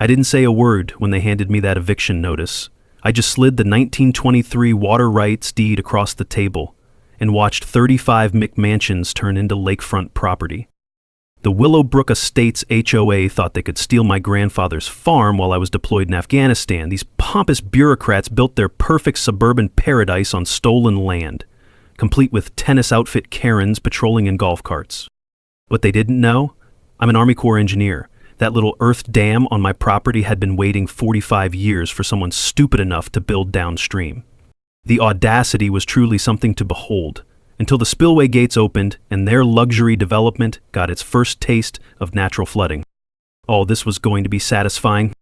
I didn't say a word when they handed me that eviction notice. I just slid the 1923 water rights deed across the table and watched 35 McMansions turn into lakefront property. The Willowbrook Estates HOA thought they could steal my grandfather's farm while I was deployed in Afghanistan. These pompous bureaucrats built their perfect suburban paradise on stolen land, complete with tennis outfit Karens patrolling in golf carts. What they didn't know? I'm an Army Corps engineer. That little earth dam on my property had been waiting 45 years for someone stupid enough to build downstream. The audacity was truly something to behold, until the spillway gates opened and their luxury development got its first taste of natural flooding. Oh, this was going to be satisfying.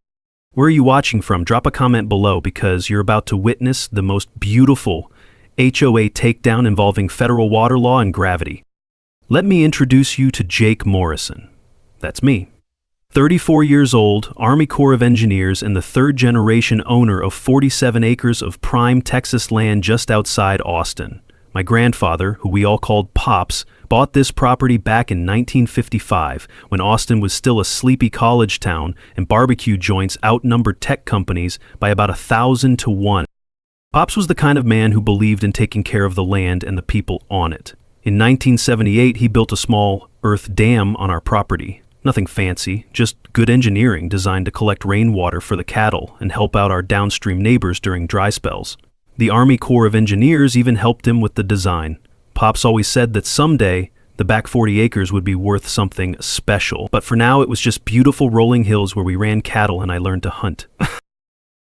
Where are you watching from? Drop a comment below because you're about to witness the most beautiful HOA takedown involving federal water law and gravity. Let me introduce you to Jake Morrison. That's me. 34 years old, Army Corps of Engineers, and the third-generation owner of 47 acres of prime Texas land just outside Austin. My grandfather, who we all called Pops, bought this property back in 1955 when Austin was still a sleepy college town and barbecue joints outnumbered tech companies by about 1,000 to 1. Pops was the kind of man who believed in taking care of the land and the people on it. In 1978, he built a small earth dam on our property. Nothing fancy, just good engineering designed to collect rainwater for the cattle and help out our downstream neighbors during dry spells. The Army Corps of Engineers even helped him with the design. Pops always said that someday the back 40 acres would be worth something special, but for now it was just beautiful rolling hills where we ran cattle and I learned to hunt.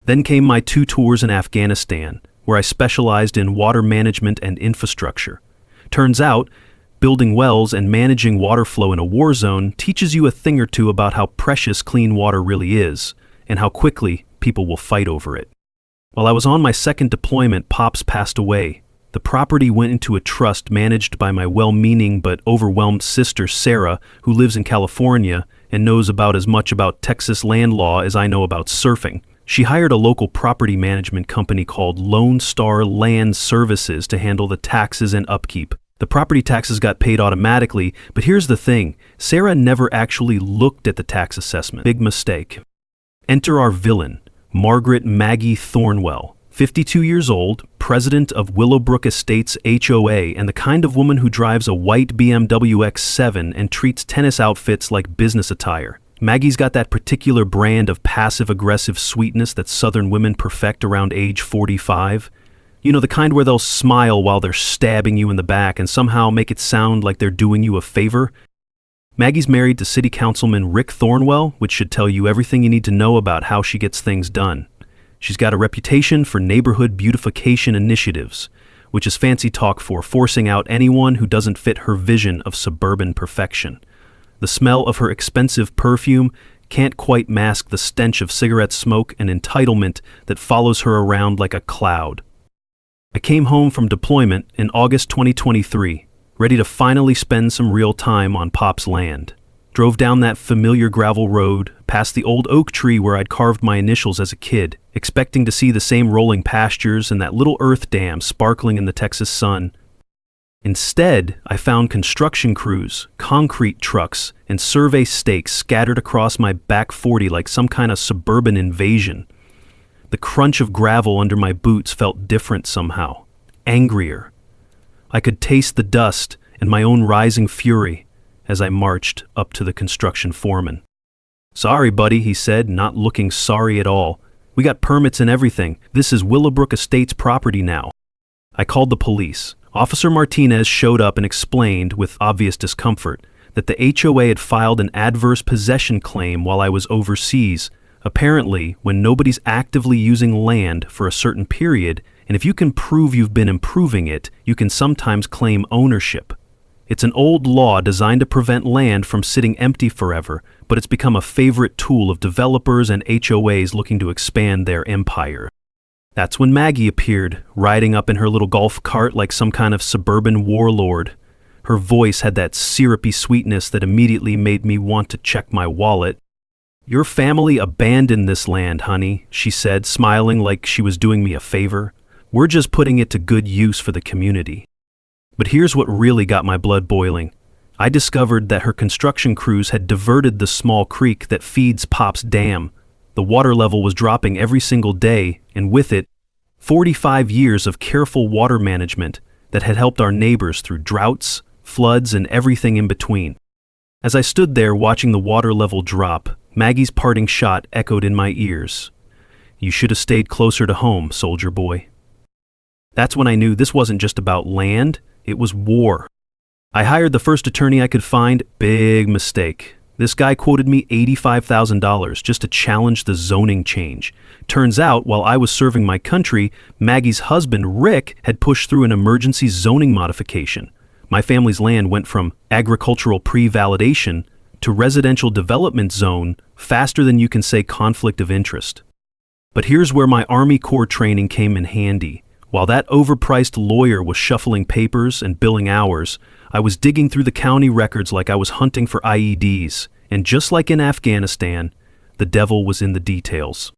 Then came my 2 tours in Afghanistan, where I specialized in water management and infrastructure. Turns out, building wells and managing water flow in a war zone teaches you a thing or two about how precious clean water really is, and how quickly people will fight over it. While I was on my second deployment, Pops passed away. The property went into a trust managed by my well-meaning but overwhelmed sister Sarah, who lives in California and knows about as much about Texas land law as I know about surfing. She hired a local property management company called Lone Star Land Services to handle the taxes and upkeep. The property taxes got paid automatically, but here's the thing, Sarah never actually looked at the tax assessment. Big mistake. Enter our villain, Margaret Maggie Thornwell, 52 years old, president of Willowbrook Estates HOA, and the kind of woman who drives a white BMW X7 and treats tennis outfits like business attire. Maggie's got that particular brand of passive-aggressive sweetness that Southern women perfect around age 45. You know, the kind where they'll smile while they're stabbing you in the back and somehow make it sound like they're doing you a favor. Maggie's married to City Councilman Rick Thornwell, which should tell you everything you need to know about how she gets things done. She's got a reputation for neighborhood beautification initiatives, which is fancy talk for forcing out anyone who doesn't fit her vision of suburban perfection. The smell of her expensive perfume can't quite mask the stench of cigarette smoke and entitlement that follows her around like a cloud. I came home from deployment in August 2023, ready to finally spend some real time on Pop's land. Drove down that familiar gravel road, past the old oak tree where I'd carved my initials as a kid, expecting to see the same rolling pastures and that little earth dam sparkling in the Texas sun. Instead, I found construction crews, concrete trucks, and survey stakes scattered across my back 40 like some kind of suburban invasion. The crunch of gravel under my boots felt different somehow, angrier. I could taste the dust and my own rising fury as I marched up to the construction foreman. "Sorry, buddy," he said, not looking sorry at all. "We got permits and everything. This is Willowbrook Estates property now." I called the police. Officer Martinez showed up and explained, with obvious discomfort, that the HOA had filed an adverse possession claim while I was overseas. Apparently, when nobody's actively using land for a certain period, and if you can prove you've been improving it, you can sometimes claim ownership. It's an old law designed to prevent land from sitting empty forever, but it's become a favorite tool of developers and HOAs looking to expand their empire. That's when Maggie appeared, riding up in her little golf cart like some kind of suburban warlord. Her voice had that syrupy sweetness that immediately made me want to check my wallet. "Your family abandoned this land, honey," she said, smiling like she was doing me a favor. "We're just putting it to good use for the community." But here's what really got my blood boiling. I discovered that her construction crews had diverted the small creek that feeds Pop's dam. The water level was dropping every single day, and with it, 45 years of careful water management that had helped our neighbors through droughts, floods, and everything in between. As I stood there watching the water level drop, Maggie's parting shot echoed in my ears. "You should have stayed closer to home, soldier boy." That's when I knew this wasn't just about land, it was war. I hired the first attorney I could find. Big mistake. This guy quoted me $85,000 just to challenge the zoning change. Turns out, while I was serving my country, Maggie's husband, Rick, had pushed through an emergency zoning modification. My family's land went from agricultural pre-validation to residential development zone faster than you can say conflict of interest. But here's where my Army Corps training came in handy. While that overpriced lawyer was shuffling papers and billing hours, I was digging through the county records like I was hunting for IEDs, and just like in Afghanistan, the devil was in the details.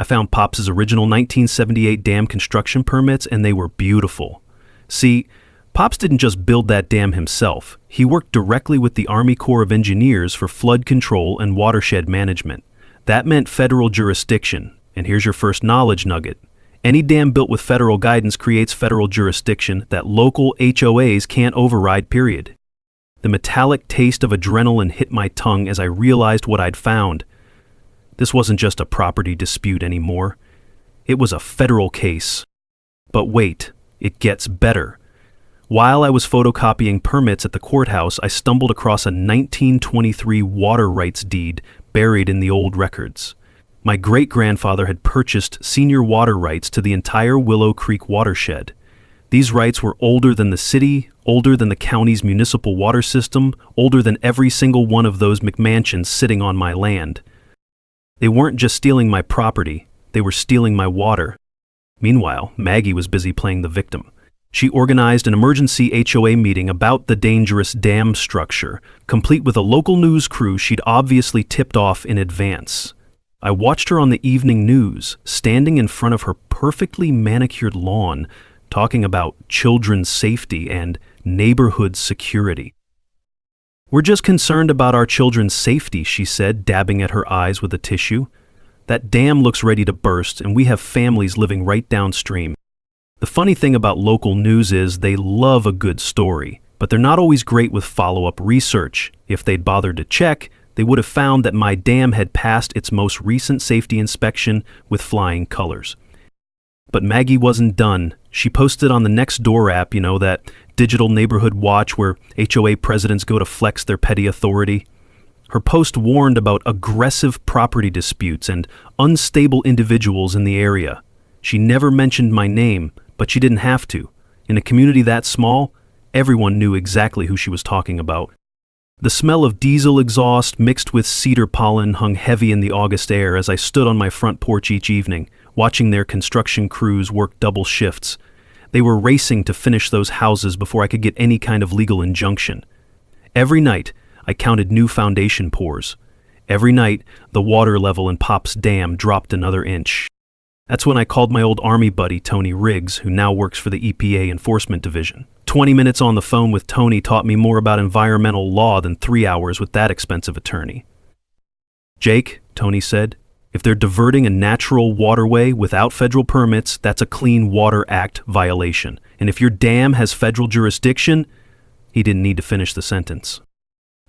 I found Pop's original 1978 dam construction permits, and they were beautiful. See, Pops didn't just build that dam himself. He worked directly with the Army Corps of Engineers for flood control and watershed management. That meant federal jurisdiction, and here's your first knowledge nugget. Any dam built with federal guidance creates federal jurisdiction that local HOAs can't override, period. The metallic taste of adrenaline hit my tongue as I realized what I'd found. This wasn't just a property dispute anymore. It was a federal case. But wait, it gets better. While I was photocopying permits at the courthouse, I stumbled across a 1923 water rights deed buried in the old records. My great-grandfather had purchased senior water rights to the entire Willow Creek watershed. These rights were older than the city, older than the county's municipal water system, older than every single one of those McMansions sitting on my land. They weren't just stealing my property, they were stealing my water. Meanwhile, Maggie was busy playing the victim. She organized an emergency HOA meeting about the dangerous dam structure, complete with a local news crew she'd obviously tipped off in advance. I watched her on the evening news, standing in front of her perfectly manicured lawn, talking about children's safety and neighborhood security. "We're just concerned about our children's safety," she said, dabbing at her eyes with a tissue. "That dam looks ready to burst, and we have families living right downstream." The funny thing about local news is they love a good story, but they're not always great with follow-up research. If they'd bothered to check, they would have found that my dam had passed its most recent safety inspection with flying colors. But Maggie wasn't done. She posted on the Nextdoor app, that digital neighborhood watch where HOA presidents go to flex their petty authority. Her post warned about aggressive property disputes and unstable individuals in the area. She never mentioned my name, but she didn't have to. In a community that small, everyone knew exactly who she was talking about. The smell of diesel exhaust mixed with cedar pollen hung heavy in the August air as I stood on my front porch each evening, watching their construction crews work double shifts. They were racing to finish those houses before I could get any kind of legal injunction. Every night, I counted new foundation pours. Every night, the water level in Pop's dam dropped another inch. That's when I called my old Army buddy, Tony Riggs, who now works for the EPA Enforcement Division. 20 minutes on the phone with Tony taught me more about environmental law than 3 hours with that expensive attorney. "Jake," Tony said, "if they're diverting a natural waterway without federal permits, that's a Clean Water Act violation. And if your dam has federal jurisdiction," he didn't need to finish the sentence.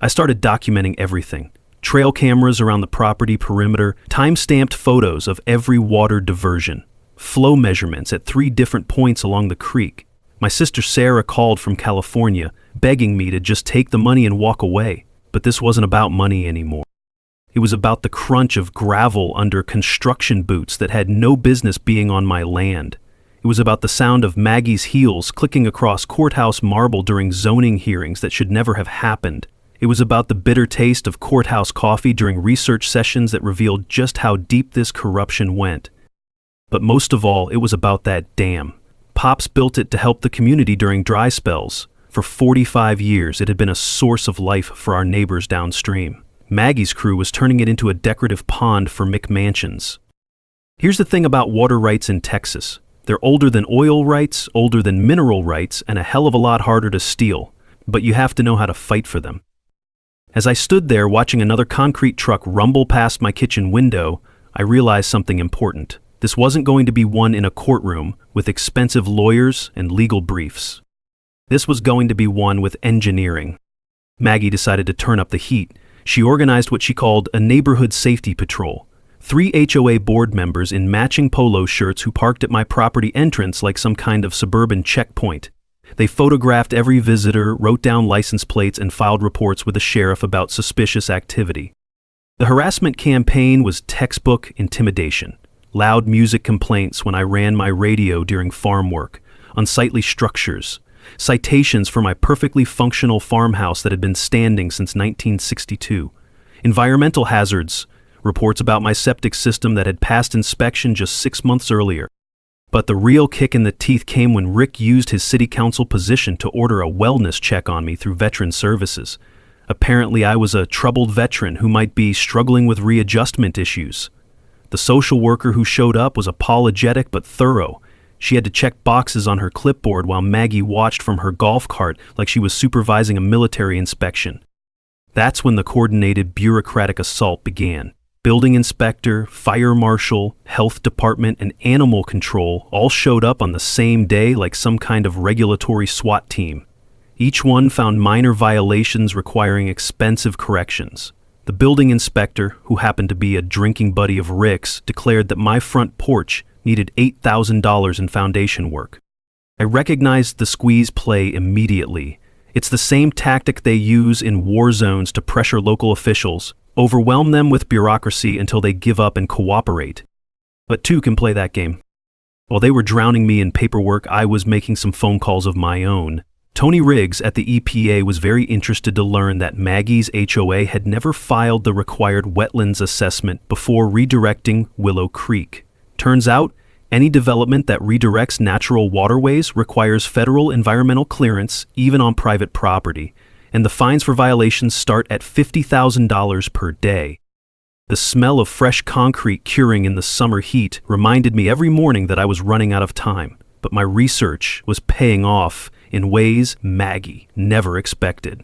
I started documenting everything. Trail cameras around the property perimeter, time-stamped photos of every water diversion, flow measurements at 3 different points along the creek. My sister Sarah called from California, begging me to just take the money and walk away. But this wasn't about money anymore. It was about the crunch of gravel under construction boots that had no business being on my land. It was about the sound of Maggie's heels clicking across courthouse marble during zoning hearings that should never have happened. It was about the bitter taste of courthouse coffee during research sessions that revealed just how deep this corruption went. But most of all, it was about that dam. Pops built it to help the community during dry spells. For 45 years, it had been a source of life for our neighbors downstream. Maggie's crew was turning it into a decorative pond for McMansions. Here's the thing about water rights in Texas. They're older than oil rights, older than mineral rights, and a hell of a lot harder to steal. But you have to know how to fight for them. As I stood there watching another concrete truck rumble past my kitchen window, I realized something important. This wasn't going to be one in a courtroom with expensive lawyers and legal briefs. This was going to be one with engineering. Maggie decided to turn up the heat. She organized what she called a neighborhood safety patrol. 3 HOA board members in matching polo shirts who parked at my property entrance like some kind of suburban checkpoint. They photographed every visitor, wrote down license plates, and filed reports with the sheriff about suspicious activity. The harassment campaign was textbook intimidation. Loud music complaints when I ran my radio during farm work, unsightly structures, citations for my perfectly functional farmhouse that had been standing since 1962, environmental hazards, reports about my septic system that had passed inspection just 6 months earlier. But the real kick in the teeth came when Rick used his city council position to order a wellness check on me through Veteran Services. Apparently, I was a troubled veteran who might be struggling with readjustment issues. The social worker who showed up was apologetic but thorough. She had to check boxes on her clipboard while Maggie watched from her golf cart like she was supervising a military inspection. That's when the coordinated bureaucratic assault began. Building inspector, fire marshal, health department, and animal control all showed up on the same day like some kind of regulatory SWAT team. Each one found minor violations requiring expensive corrections. The building inspector, who happened to be a drinking buddy of Rick's, declared that my front porch needed $8,000 in foundation work. I recognized the squeeze play immediately. It's the same tactic they use in war zones to pressure local officials, overwhelm them with bureaucracy until they give up and cooperate. But two can play that game. While they were drowning me in paperwork, I was making some phone calls of my own. Tony Riggs at the EPA was very interested to learn that Maggie's HOA had never filed the required wetlands assessment before redirecting Willow Creek. Turns out, any development that redirects natural waterways requires federal environmental clearance, even on private property, and the fines for violations start at $50,000 per day. The smell of fresh concrete curing in the summer heat reminded me every morning that I was running out of time, but my research was paying off in ways Maggie never expected.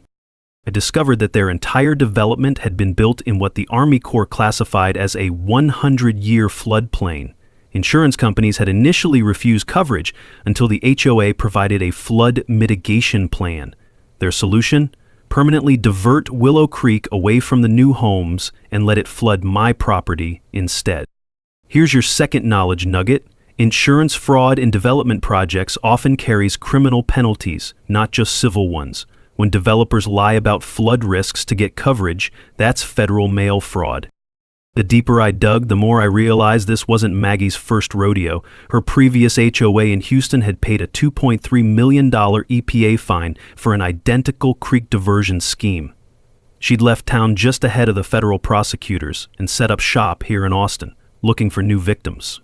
I discovered that their entire development had been built in what the Army Corps classified as a 100-year floodplain. Insurance companies had initially refused coverage until the HOA provided a flood mitigation plan. Their solution? Permanently divert Willow Creek away from the new homes and let it flood my property instead. Here's your second knowledge nugget. Insurance fraud in development projects often carries criminal penalties, not just civil ones. When developers lie about flood risks to get coverage, that's federal mail fraud. The deeper I dug, the more I realized this wasn't Maggie's first rodeo. Her previous HOA in Houston had paid a $2.3 million EPA fine for an identical creek diversion scheme. She'd left town just ahead of the federal prosecutors and set up shop here in Austin, looking for new victims.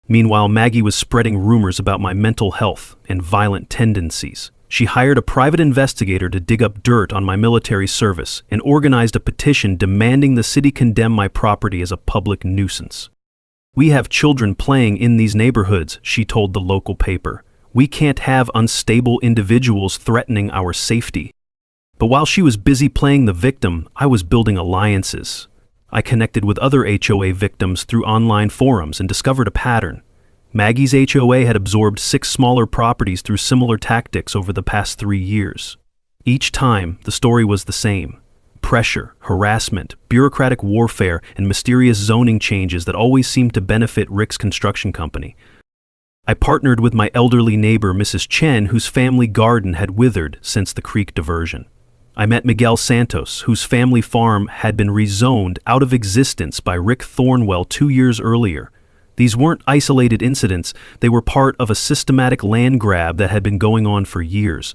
Meanwhile, Maggie was spreading rumors about my mental health and violent tendencies. She hired a private investigator to dig up dirt on my military service and organized a petition demanding the city condemn my property as a public nuisance. "We have children playing in these neighborhoods," she told the local paper. "We can't have unstable individuals threatening our safety." But while she was busy playing the victim, I was building alliances. I connected with other HOA victims through online forums and discovered a pattern. Maggie's HOA had absorbed 6 smaller properties through similar tactics over the past 3 years. Each time, the story was the same. Pressure, harassment, bureaucratic warfare, and mysterious zoning changes that always seemed to benefit Rick's construction company. I partnered with my elderly neighbor, Mrs. Chen, whose family garden had withered since the creek diversion. I met Miguel Santos, whose family farm had been rezoned out of existence by Rick Thornwell 2 years earlier. These weren't isolated incidents, they were part of a systematic land grab that had been going on for years.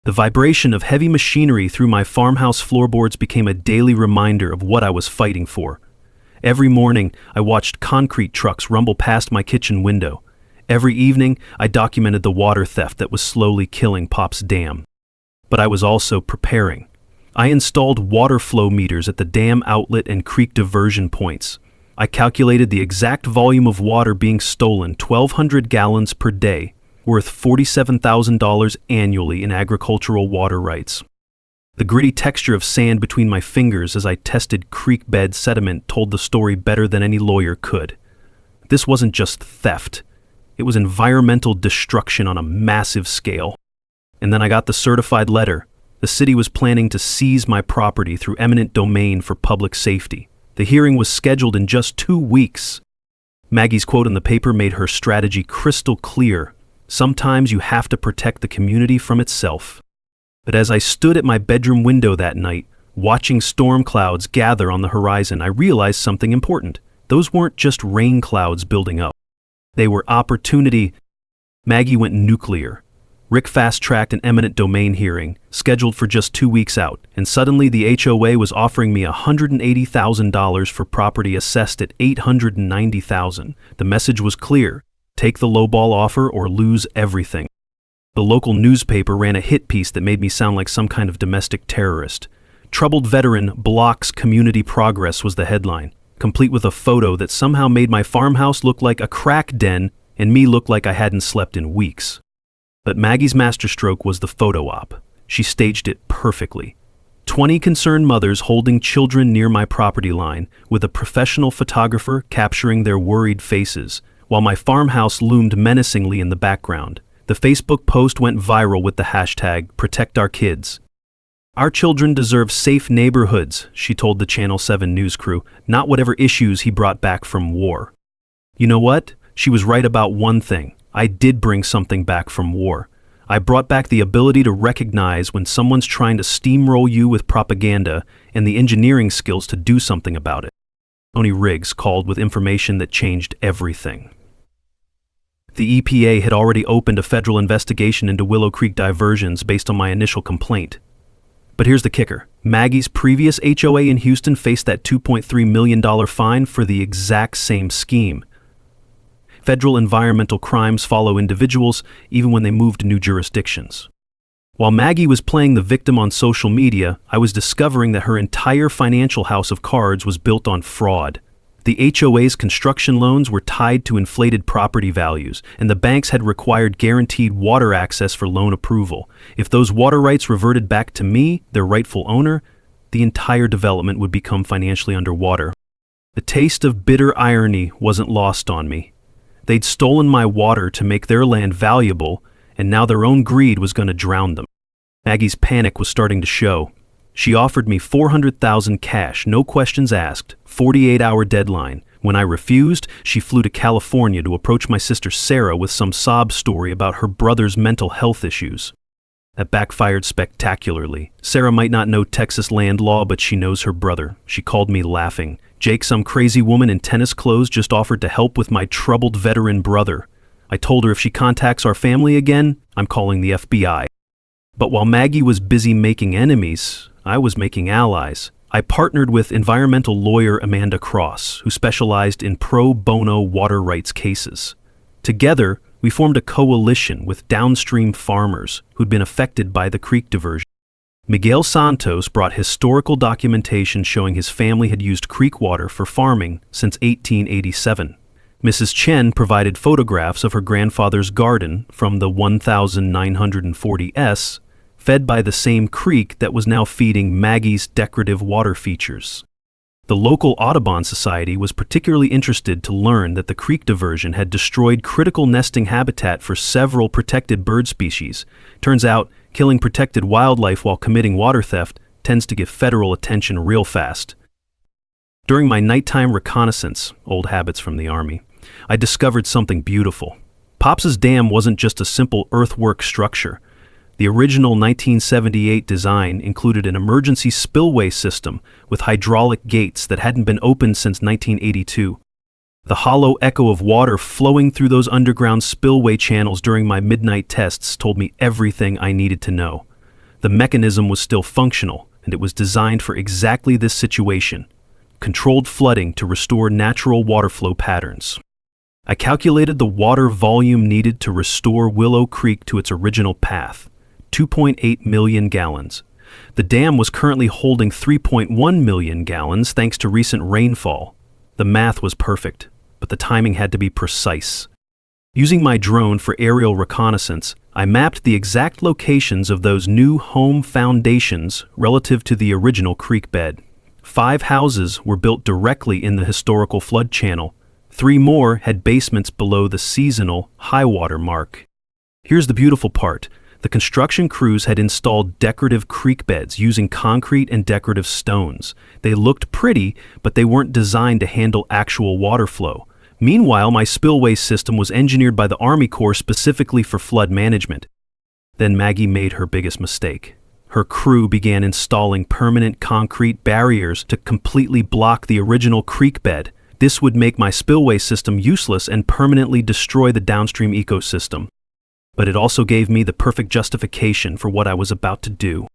The vibration of heavy machinery through my farmhouse floorboards became a daily reminder of what I was fighting for. Every morning, I watched concrete trucks rumble past my kitchen window. Every evening, I documented the water theft that was slowly killing Pop's dam. But I was also preparing. I installed water flow meters at the dam outlet and creek diversion points. I calculated the exact volume of water being stolen, 1,200 gallons per day, worth $47,000 annually in agricultural water rights. The gritty texture of sand between my fingers as I tested creek bed sediment told the story better than any lawyer could. This wasn't just theft. It was environmental destruction on a massive scale. And then I got the certified letter. The city was planning to seize my property through eminent domain for public safety. The hearing was scheduled in just 2 weeks. Maggie's quote in the paper made her strategy crystal clear. Sometimes you have to protect the community from itself. But as I stood at my bedroom window that night, watching storm clouds gather on the horizon, I realized something important. Those weren't just rain clouds building up. They were opportunity. Maggie went nuclear. Rick fast-tracked an eminent domain hearing, scheduled for just 2 weeks out, and suddenly the HOA was offering me $180,000 for property assessed at $890,000. The message was clear: take the lowball offer or lose everything. The local newspaper ran a hit piece that made me sound like some kind of domestic terrorist. "Troubled veteran blocks community progress" was the headline, complete with a photo that somehow made my farmhouse look like a crack den and me look like I hadn't slept in weeks. But Maggie's masterstroke was the photo op. She staged it perfectly. 20 concerned mothers holding children near my property line, with a professional photographer capturing their worried faces, while my farmhouse loomed menacingly in the background. The Facebook post went viral with the hashtag #ProtectOurKids. "Our children deserve safe neighborhoods," she told the Channel 7 news crew, "not whatever issues he brought back from war." You know what? She was right about one thing. I did bring something back from war. I brought back the ability to recognize when someone's trying to steamroll you with propaganda and the engineering skills to do something about it. Tony Riggs called with information that changed everything. The EPA had already opened a federal investigation into Willow Creek diversions based on my initial complaint. But here's the kicker. Maggie's previous HOA in Houston faced that $2.3 million fine for the exact same scheme. Federal environmental crimes follow individuals even when they move to new jurisdictions. While Maggie was playing the victim on social media, I was discovering that her entire financial house of cards was built on fraud. The HOA's construction loans were tied to inflated property values, and the banks had required guaranteed water access for loan approval. If those water rights reverted back to me, their rightful owner, the entire development would become financially underwater. The taste of bitter irony wasn't lost on me. They'd stolen my water to make their land valuable, and now their own greed was going to drown them. Maggie's panic was starting to show. She offered me $400,000 cash, no questions asked, 48-hour deadline. When I refused, she flew to California to approach my sister Sarah with some sob story about her brother's mental health issues. That backfired spectacularly. Sarah might not know Texas land law, but she knows her brother. She called me laughing. Jake, some crazy woman in tennis clothes, just offered to help with my troubled veteran brother. I told her if she contacts our family again, I'm calling the FBI. But while Maggie was busy making enemies, I was making allies. I partnered with environmental lawyer Amanda Cross, who specialized in pro bono water rights cases. Together, we formed a coalition with downstream farmers who'd been affected by the creek diversion. Miguel Santos brought historical documentation showing his family had used creek water for farming since 1887. Mrs. Chen provided photographs of her grandfather's garden from the 1940s, fed by the same creek that was now feeding Maggie's decorative water features. The local Audubon Society was particularly interested to learn that the creek diversion had destroyed critical nesting habitat for several protected bird species. Turns out, killing protected wildlife while committing water theft tends to get federal attention real fast. During my nighttime reconnaissance, old habits from the Army, I discovered something beautiful. Pops's Dam wasn't just a simple earthwork structure. The original 1978 design included an emergency spillway system with hydraulic gates that hadn't been opened since 1982. The hollow echo of water flowing through those underground spillway channels during my midnight tests told me everything I needed to know. The mechanism was still functional, and it was designed for exactly this situation: controlled flooding to restore natural water flow patterns. I calculated the water volume needed to restore Willow Creek to its original path: 2.8 million gallons. The dam was currently holding 3.1 million gallons thanks to recent rainfall. The math was perfect, but the timing had to be precise. Using my drone for aerial reconnaissance, I mapped the exact locations of those new home foundations relative to the original creek bed. 5 houses were built directly in the historical flood channel. 3 more had basements below the seasonal high water mark. Here's the beautiful part. The construction crews had installed decorative creek beds using concrete and decorative stones. They looked pretty, but they weren't designed to handle actual water flow. Meanwhile, my spillway system was engineered by the Army Corps specifically for flood management. Then Maggie made her biggest mistake. Her crew began installing permanent concrete barriers to completely block the original creek bed. This would make my spillway system useless and permanently destroy the downstream ecosystem. But it also gave me the perfect justification for what I was about to do.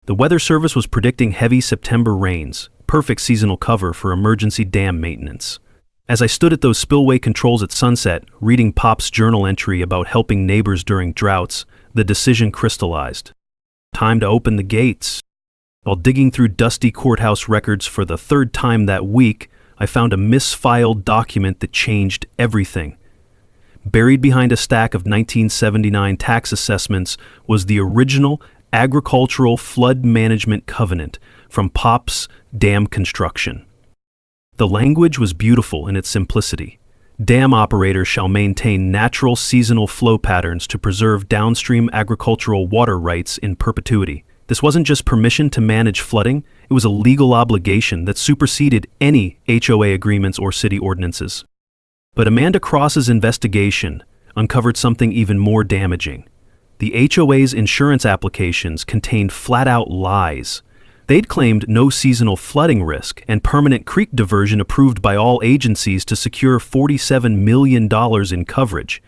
The Weather Service was predicting heavy September rains, perfect seasonal cover for emergency dam maintenance. As I stood at those spillway controls at sunset, reading Pop's journal entry about helping neighbors during droughts, the decision crystallized. Time to open the gates. While digging through dusty courthouse records for the 3rd time that week, I found a misfiled document that changed everything. Buried behind a stack of 1979 tax assessments was the original Agricultural Flood Management Covenant from Pop's dam construction. The language was beautiful in its simplicity. Dam operators shall maintain natural seasonal flow patterns to preserve downstream agricultural water rights in perpetuity. This wasn't just permission to manage flooding, it was a legal obligation that superseded any HOA agreements or city ordinances. But Amanda Cross's investigation uncovered something even more damaging. The HOA's insurance applications contained flat-out lies. They'd claimed no seasonal flooding risk and permanent creek diversion approved by all agencies to secure $47 million in coverage.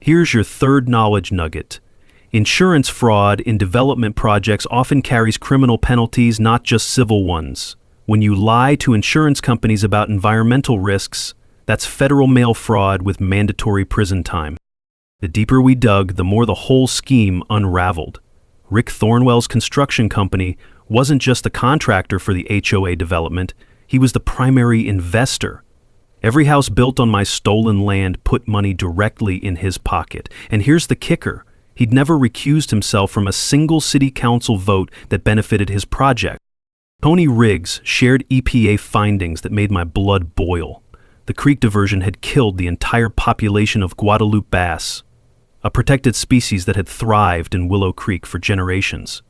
Here's your 3rd knowledge nugget. Insurance fraud in development projects often carries criminal penalties, not just civil ones. When you lie to insurance companies about environmental risks, that's federal mail fraud with mandatory prison time. The deeper we dug, the more the whole scheme unraveled. Rick Thornwell's construction company wasn't just the contractor for the HOA development, he was the primary investor. Every house built on my stolen land put money directly in his pocket. And here's the kicker. He'd never recused himself from a single city council vote that benefited his project. Tony Riggs shared EPA findings that made my blood boil. The creek diversion had killed the entire population of Guadalupe bass, a protected species that had thrived in Willow Creek for generations.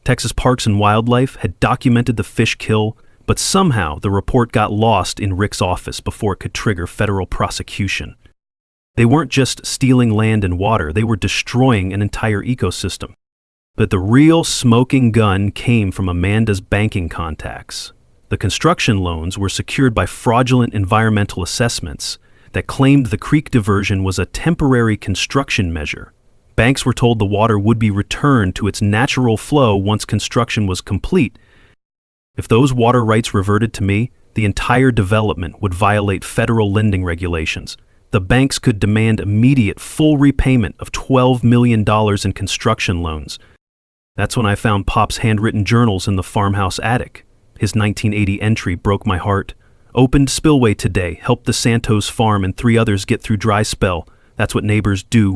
Texas Parks and Wildlife had documented the fish kill, but somehow the report got lost in Rick's office before it could trigger federal prosecution. They weren't just stealing land and water, they were destroying an entire ecosystem. But the real smoking gun came from Amanda's banking contacts. The construction loans were secured by fraudulent environmental assessments that claimed the creek diversion was a temporary construction measure. Banks were told the water would be returned to its natural flow once construction was complete. If those water rights reverted to me, the entire development would violate federal lending regulations. The banks could demand immediate full repayment of $12 million in construction loans. That's when I found Pop's handwritten journals in the farmhouse attic. His 1980 entry broke my heart. Opened spillway today, helped the Santos farm and 3 others get through dry spell. That's what neighbors do.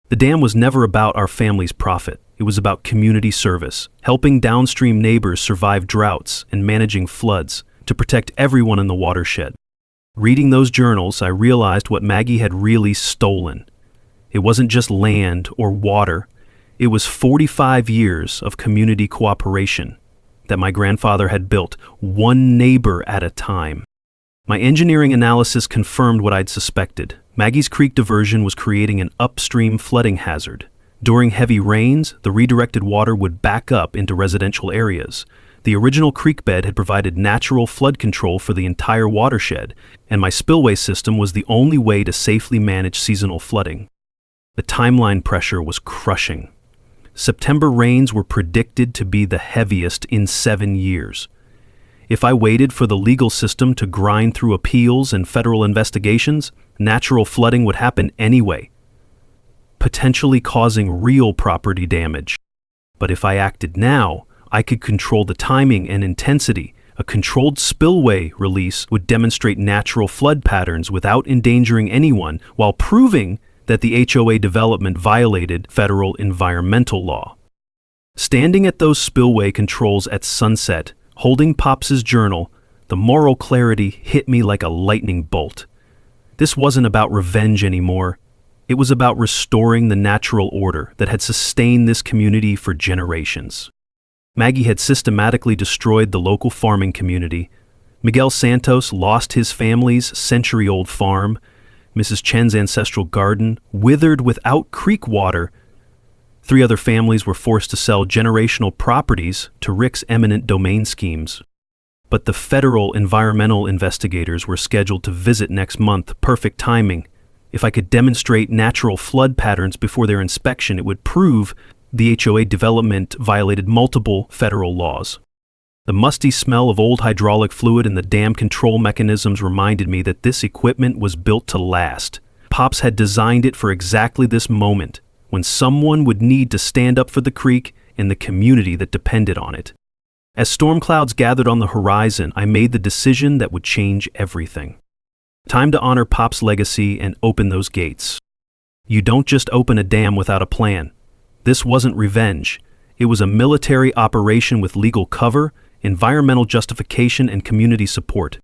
The dam was never about our family's profit. It was about community service, helping downstream neighbors survive droughts and managing floods to protect everyone in the watershed. Reading those journals, I realized what Maggie had really stolen. It wasn't just land or water. It was 45 years of community cooperation that my grandfather had built, one neighbor at a time. My engineering analysis confirmed what I'd suspected. Maggie's Creek diversion was creating an upstream flooding hazard. During heavy rains, the redirected water would back up into residential areas. The original creek bed had provided natural flood control for the entire watershed, and my spillway system was the only way to safely manage seasonal flooding. The timeline pressure was crushing. September rains were predicted to be the heaviest in 7 years. If I waited for the legal system to grind through appeals and federal investigations, natural flooding would happen anyway, potentially causing real property damage. But if I acted now, I could control the timing and intensity A controlled spillway release would demonstrate natural flood patterns without endangering anyone while proving that the HOA development violated federal environmental law. Standing at those spillway controls at sunset, holding Pops's journal, the moral clarity hit me like a lightning bolt. This wasn't about revenge anymore. It was about restoring the natural order that had sustained this community for generations. Maggie had systematically destroyed the local farming community. Miguel Santos lost his family's century-old farm. Mrs. Chen's ancestral garden withered without creek water. 3 other families were forced to sell generational properties to Rick's eminent domain schemes. But the federal environmental investigators were scheduled to visit next month. Perfect timing. If I could demonstrate natural flood patterns before their inspection, it would prove the HOA development violated multiple federal laws. The musty smell of old hydraulic fluid and the dam control mechanisms reminded me that this equipment was built to last. Pops had designed it for exactly this moment, when someone would need to stand up for the creek and the community that depended on it. As storm clouds gathered on the horizon, I made the decision that would change everything. Time to honor Pop's legacy and open those gates. You don't just open a dam without a plan. This wasn't revenge. It was a military operation with legal cover, environmental justification, and community support.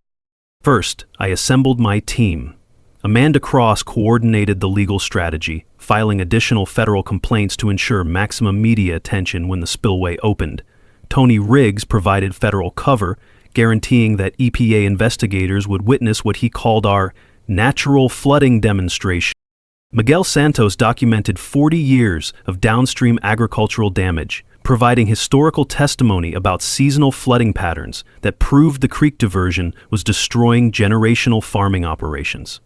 First, I assembled my team. Amanda Cross coordinated the legal strategy, filing additional federal complaints to ensure maximum media attention when the spillway opened. Tony Riggs provided federal cover, guaranteeing that EPA investigators would witness what he called our natural flooding demonstration. Miguel Santos documented 40 years of downstream agricultural damage, providing historical testimony about seasonal flooding patterns that proved the creek diversion was destroying generational farming operations.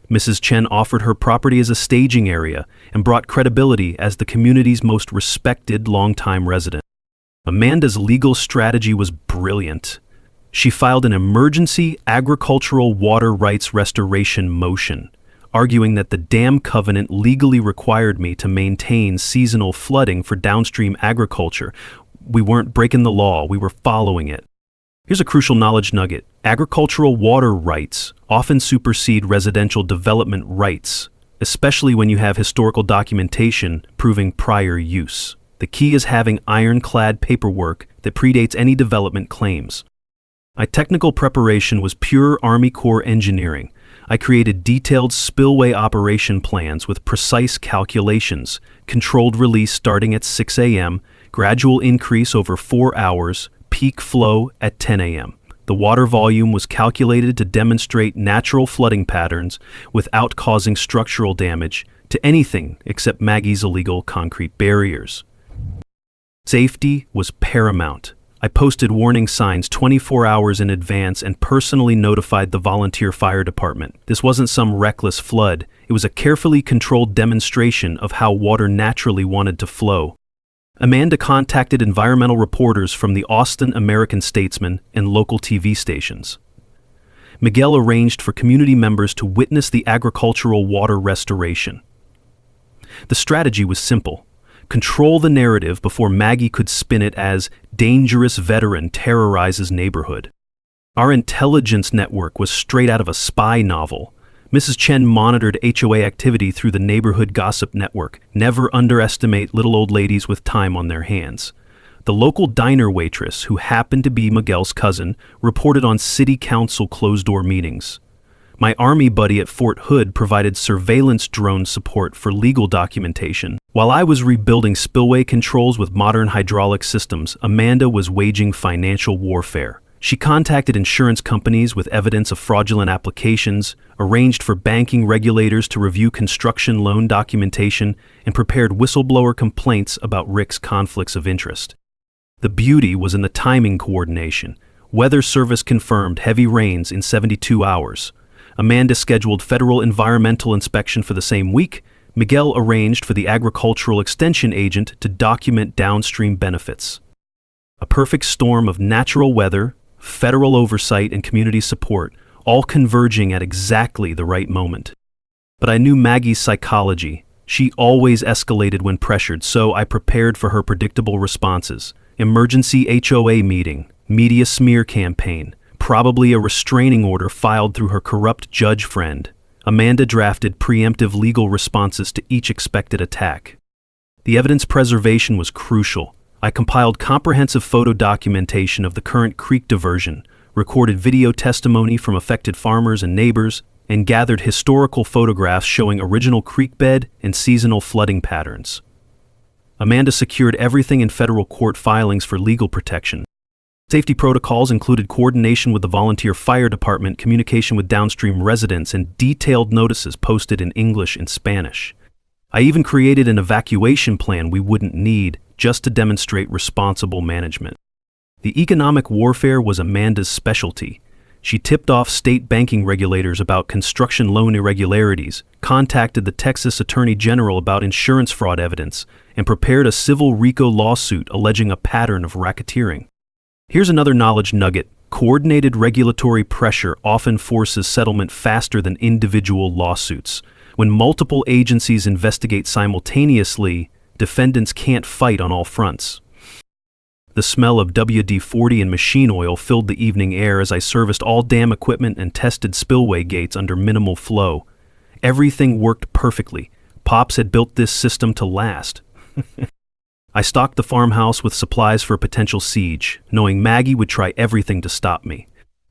Mrs. Chen offered her property as a staging area and brought credibility as the community's most respected longtime resident. Amanda's legal strategy was brilliant. She filed an emergency agricultural water rights restoration motion, arguing that the dam covenant legally required me to maintain seasonal flooding for downstream agriculture. We weren't breaking the law, we were following it. Here's a crucial knowledge nugget. Agricultural water rights often supersede residential development rights, especially when you have historical documentation proving prior use. The key is having ironclad paperwork that predates any development claims. My technical preparation was pure Army Corps engineering. I created detailed spillway operation plans with precise calculations, controlled release starting at 6 a.m., gradual increase over 4 hours, peak flow at 10 a.m. The water volume was calculated to demonstrate natural flooding patterns without causing structural damage to anything except Maggie's illegal concrete barriers. Safety was paramount. I posted warning signs 24 hours in advance and personally notified the volunteer fire department. This wasn't some reckless flood. It was a carefully controlled demonstration of how water naturally wanted to flow. Amanda contacted environmental reporters from the Austin American-Statesman and local TV stations. Miguel arranged for community members to witness the agricultural water restoration. The strategy was simple. Control the narrative before Maggie could spin it as dangerous veteran terrorizes neighborhood. Our intelligence network was straight out of a spy novel. Mrs. Chen monitored HOA activity through the neighborhood gossip network. Never underestimate little old ladies with time on their hands. The local diner waitress, who happened to be Miguel's cousin, reported on city council closed-door meetings. My Army buddy at Fort Hood provided surveillance drone support for legal documentation. While I was rebuilding spillway controls with modern hydraulic systems, Amanda was waging financial warfare. She contacted insurance companies with evidence of fraudulent applications, arranged for banking regulators to review construction loan documentation, and prepared whistleblower complaints about Rick's conflicts of interest. The beauty was in the timing coordination. Weather Service confirmed heavy rains in 72 hours. Amanda scheduled federal environmental inspection for the same week. Miguel arranged for the agricultural extension agent to document downstream benefits. A perfect storm of natural weather, federal oversight, and community support, all converging at exactly the right moment. But I knew Maggie's psychology. She always escalated when pressured, so I prepared for her predictable responses. Emergency HOA meeting. media smear campaign, probably a restraining order filed through her corrupt judge friend. Amanda drafted preemptive legal responses to each expected attack. The evidence preservation was crucial. I compiled comprehensive photo documentation of the current creek diversion, recorded video testimony from affected farmers and neighbors, and gathered historical photographs showing original creek bed and seasonal flooding patterns. Amanda secured everything in federal court filings for legal protection. Safety protocols included coordination with the volunteer fire department, communication with downstream residents, and detailed notices posted in English and Spanish. I even created an evacuation plan we wouldn't need just to demonstrate responsible management. The economic warfare was Amanda's specialty. She tipped off state banking regulators about construction loan irregularities, contacted the Texas Attorney General about insurance fraud evidence, and prepared a civil RICO lawsuit alleging a pattern of racketeering. Here's another knowledge nugget. Coordinated regulatory pressure often forces settlement faster than individual lawsuits. When multiple agencies investigate simultaneously, defendants can't fight on all fronts. The smell of WD-40 and machine oil filled the evening air as I serviced all dam equipment and tested spillway gates under minimal flow. Everything worked perfectly. Pops had built this system to last. I stocked the farmhouse with supplies for a potential siege, knowing Maggie would try everything to stop me.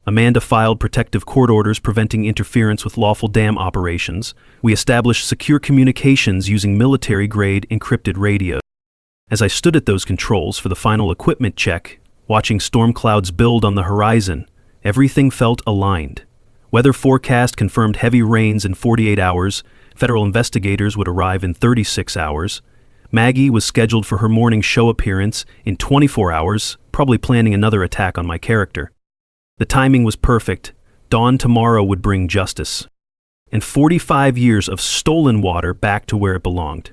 Amanda filed protective court orders preventing interference with lawful dam operations. We established secure communications using military-grade encrypted radios. As I stood at those controls for the final equipment check, watching storm clouds build on the horizon, everything felt aligned. Weather forecast confirmed heavy rains in 48 hours. Federal investigators would arrive in 36 hours. Maggie was scheduled for her morning show appearance in 24 hours, probably planning another attack on my character. The timing was perfect. Dawn tomorrow would bring justice. And 45 years of stolen water back to where it belonged.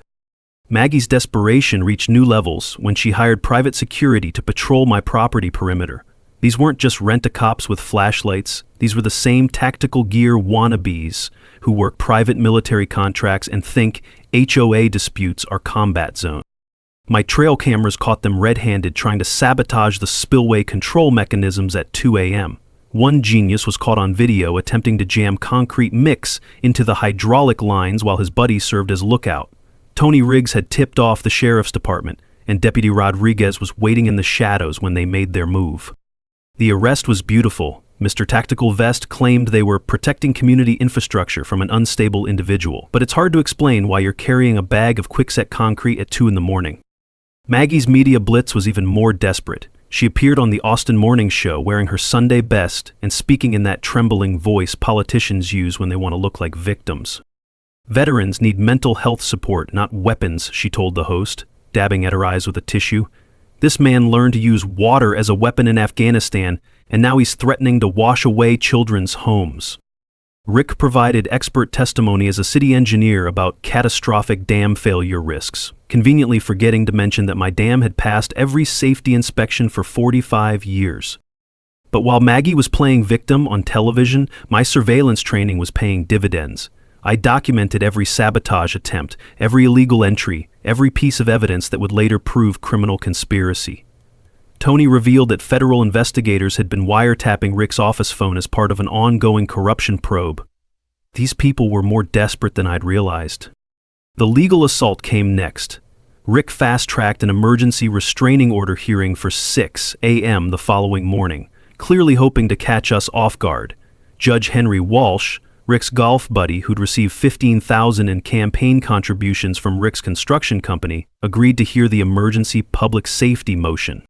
Maggie's desperation reached new levels when she hired private security to patrol my property perimeter. These weren't just rent-a-cops with flashlights. These were the same tactical gear wannabes who work private military contracts and think HOA disputes are combat zones. My trail cameras caught them red-handed trying to sabotage the spillway control mechanisms at 2 a.m. One genius was caught on video attempting to jam concrete mix into the hydraulic lines while his buddy served as lookout. Tony Riggs had tipped off the sheriff's department, and Deputy Rodriguez was waiting in the shadows when they made their move. The arrest was beautiful. Mr. Tactical Vest claimed they were protecting community infrastructure from an unstable individual, but it's hard to explain why you're carrying a bag of quickset concrete at 2 in the morning. Maggie's media blitz was even more desperate. She appeared on the Austin Morning Show wearing her Sunday best and speaking in that trembling voice politicians use when they want to look like victims. Veterans need mental health support, not weapons, she told the host, dabbing at her eyes with a tissue. This man learned to use water as a weapon in Afghanistan, and now he's threatening to wash away children's homes. Rick provided expert testimony as a city engineer about catastrophic dam failure risks, conveniently forgetting to mention that my dam had passed every safety inspection for 45 years. But while Maggie was playing victim on television, my surveillance training was paying dividends. I documented every sabotage attempt, every illegal entry, every piece of evidence that would later prove criminal conspiracy. Tony revealed that federal investigators had been wiretapping Rick's office phone as part of an ongoing corruption probe. These people were more desperate than I'd realized. The legal assault came next. Rick fast-tracked an emergency restraining order hearing for 6 a.m. the following morning, clearly hoping to catch us off guard. Judge Henry Walsh, Rick's golf buddy who'd received $15,000 in campaign contributions from Rick's construction company, agreed to hear the emergency public safety motion.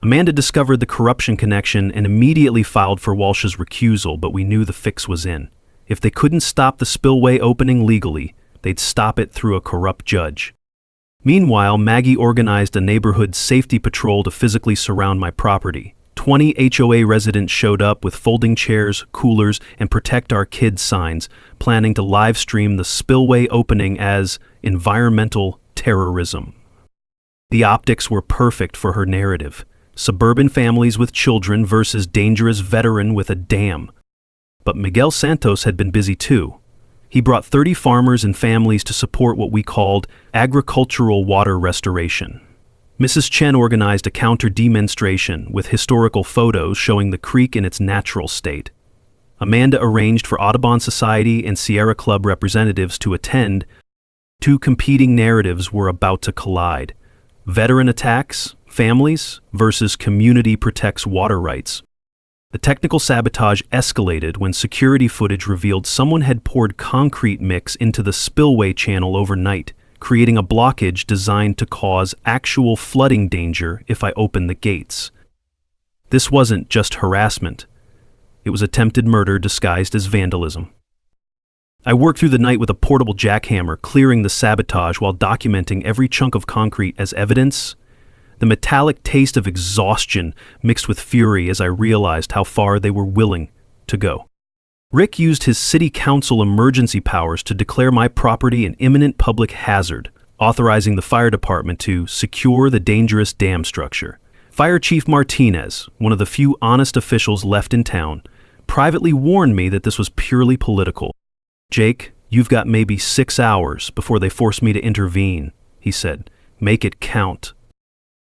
Amanda discovered the corruption connection and immediately filed for Walsh's recusal, but we knew the fix was in. If they couldn't stop the spillway opening legally, they'd stop it through a corrupt judge. Meanwhile, Maggie organized a neighborhood safety patrol to physically surround my property. 20 HOA residents showed up with folding chairs, coolers, and Protect Our Kids signs, planning to live stream the spillway opening as environmental terrorism. The optics were perfect for her narrative. Suburban families with children versus dangerous veteran with a dam. But Miguel Santos had been busy too. He brought 30 farmers and families to support what we called agricultural water restoration. Mrs. Chen organized a counter-demonstration with historical photos showing the creek in its natural state. Amanda arranged for Audubon Society and Sierra Club representatives to attend. Two competing narratives were about to collide: veteran attacks, families, versus community protects water rights. The technical sabotage escalated when security footage revealed someone had poured concrete mix into the spillway channel overnight, creating a blockage designed to cause actual flooding danger if I opened the gates. This wasn't just harassment. It was attempted murder disguised as vandalism. I worked through the night with a portable jackhammer, clearing the sabotage while documenting every chunk of concrete as evidence. The metallic taste of exhaustion mixed with fury as I realized how far they were willing to go. Rick used his city council emergency powers to declare my property an imminent public hazard, authorizing the fire department to secure the dangerous dam structure. Fire Chief Martinez, one of the few honest officials left in town, privately warned me that this was purely political. "Jake, you've got maybe 6 hours before they force me to intervene," he said. "Make it count."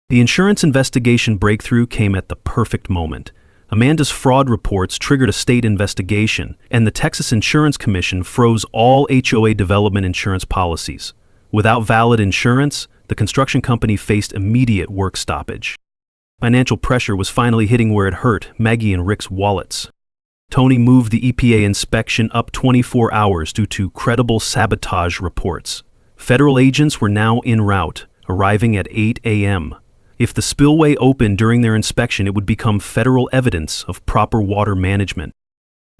The insurance investigation breakthrough came at the perfect moment. Amanda's fraud reports triggered a state investigation, and the Texas Insurance Commission froze all HOA development insurance policies. Without valid insurance, the construction company faced immediate work stoppage. Financial pressure was finally hitting where it hurt: Maggie and Rick's wallets. Tony moved the EPA inspection up 24 hours due to credible sabotage reports. Federal agents were now en route, arriving at 8 a.m. If the spillway opened during their inspection, it would become federal evidence of proper water management.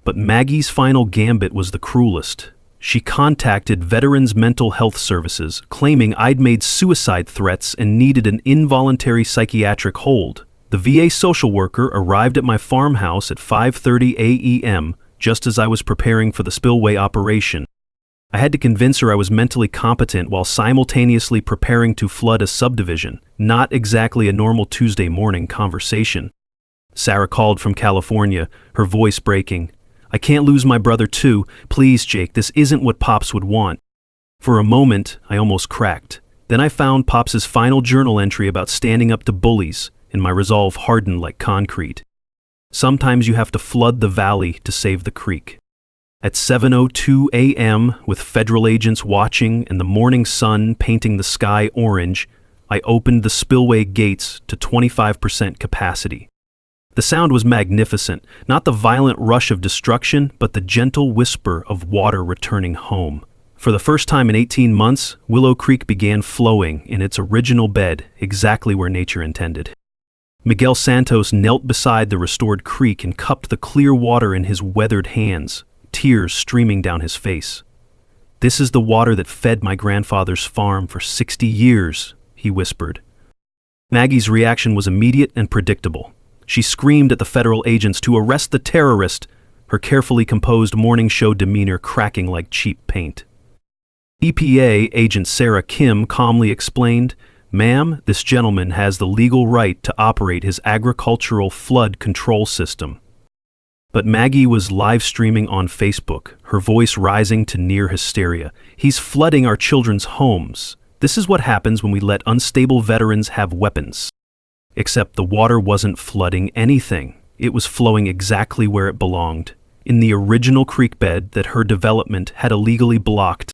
But Maggie's final gambit was the cruelest. She contacted Veterans Mental Health Services, claiming I'd made suicide threats and needed an involuntary psychiatric hold. The VA social worker arrived at my farmhouse at 5:30 a.m., just as I was preparing for the spillway operation. I had to convince her I was mentally competent while simultaneously preparing to flood a subdivision. Not exactly a normal Tuesday morning conversation. Sarah called from California, her voice breaking. "I can't lose my brother too. Please, Jake, this isn't what Pops would want." For a moment, I almost cracked. Then I found Pops' final journal entry about standing up to bullies, and my resolve hardened like concrete. Sometimes you have to flood the valley to save the creek. At 7:02 a.m., with federal agents watching and the morning sun painting the sky orange, I opened the spillway gates to 25% capacity. The sound was magnificent, not the violent rush of destruction, but the gentle whisper of water returning home. For the first time in 18 months, Willow Creek began flowing in its original bed, exactly where nature intended. Miguel Santos knelt beside the restored creek and cupped the clear water in his weathered hands, tears streaming down his face. "This is the water that fed my grandfather's farm for 60 years, he whispered. Maggie's reaction was immediate and predictable. She screamed at the federal agents to arrest the terrorist, her carefully composed morning show demeanor cracking like cheap paint. EPA agent Sarah Kim calmly explained, "Ma'am, this gentleman has the legal right to operate his agricultural flood control system." But Maggie was live streaming on Facebook, her voice rising to near hysteria. "He's flooding our children's homes. This is what happens when we let unstable veterans have weapons." Except the water wasn't flooding anything. It was flowing exactly where it belonged, in the original creek bed that her development had illegally blocked.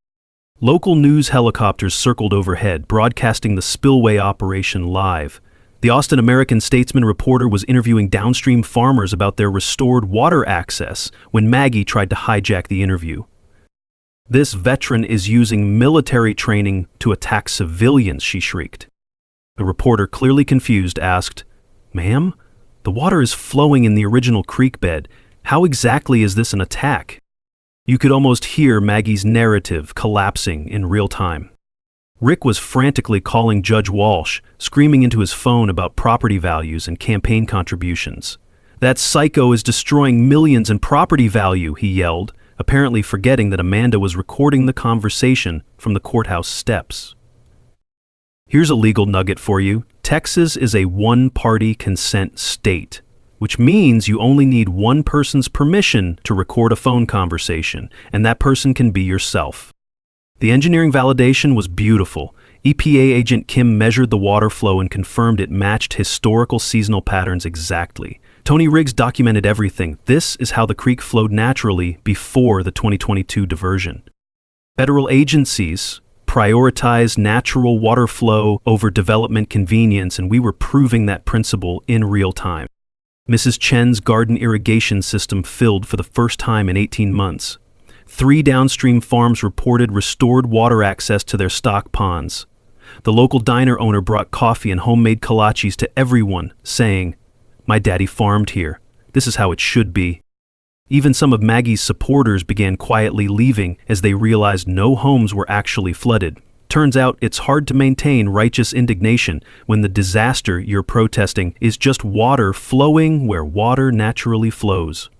Local news helicopters circled overhead, broadcasting the spillway operation live. The Austin American-Statesman reporter was interviewing downstream farmers about their restored water access when Maggie tried to hijack the interview. "This veteran is using military training to attack civilians," she shrieked. The reporter, clearly confused, asked, "Ma'am, the water is flowing in the original creek bed. How exactly is this an attack?" You could almost hear Maggie's narrative collapsing in real time. Rick was frantically calling Judge Walsh, screaming into his phone about property values and campaign contributions. "That psycho is destroying millions in property value," he yelled, apparently forgetting that Amanda was recording the conversation from the courthouse steps. Here's a legal nugget for you. Texas is a one-party consent state, which means you only need one person's permission to record a phone conversation, and that person can be yourself. The engineering validation was beautiful. EPA agent Kim measured the water flow and confirmed it matched historical seasonal patterns exactly. Tony Riggs documented everything. This is how the creek flowed naturally before the 2022 diversion. Federal agencies prioritized natural water flow over development convenience, and we were proving that principle in real time. Mrs. Chen's garden irrigation system filled for the first time in 18 months. 3 downstream farms reported restored water access to their stock ponds. The local diner owner brought coffee and homemade kolaches to everyone, saying, "My daddy farmed here. This is how it should be." Even some of Maggie's supporters began quietly leaving as they realized no homes were actually flooded. Turns out it's hard to maintain righteous indignation when the disaster you're protesting is just water flowing where water naturally flows.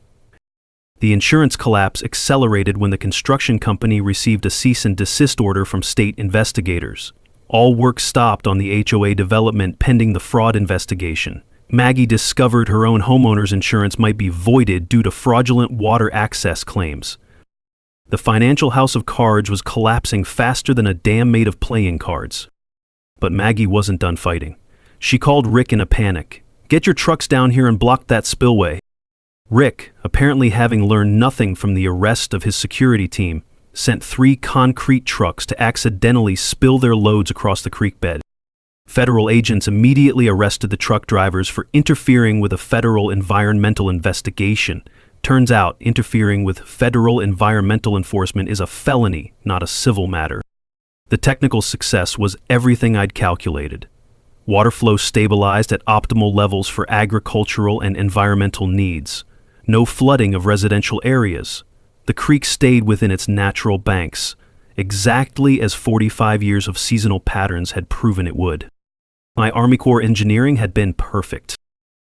The insurance collapse accelerated when the construction company received a cease and desist order from state investigators. All work stopped on the HOA development pending the fraud investigation. Maggie discovered her own homeowner's insurance might be voided due to fraudulent water access claims. The financial house of cards was collapsing faster than a dam made of playing cards. But Maggie wasn't done fighting. She called Rick in a panic. "Get your trucks down here and block that spillway." Rick, apparently having learned nothing from the arrest of his security team, sent 3 concrete trucks to accidentally spill their loads across the creek bed. Federal agents immediately arrested the truck drivers for interfering with a federal environmental investigation. Turns out, interfering with federal environmental enforcement is a felony, not a civil matter. The technical success was everything I'd calculated. Water flow stabilized at optimal levels for agricultural and environmental needs. No flooding of residential areas. The creek stayed within its natural banks, exactly as 45 years of seasonal patterns had proven it would. My Army Corps engineering had been perfect.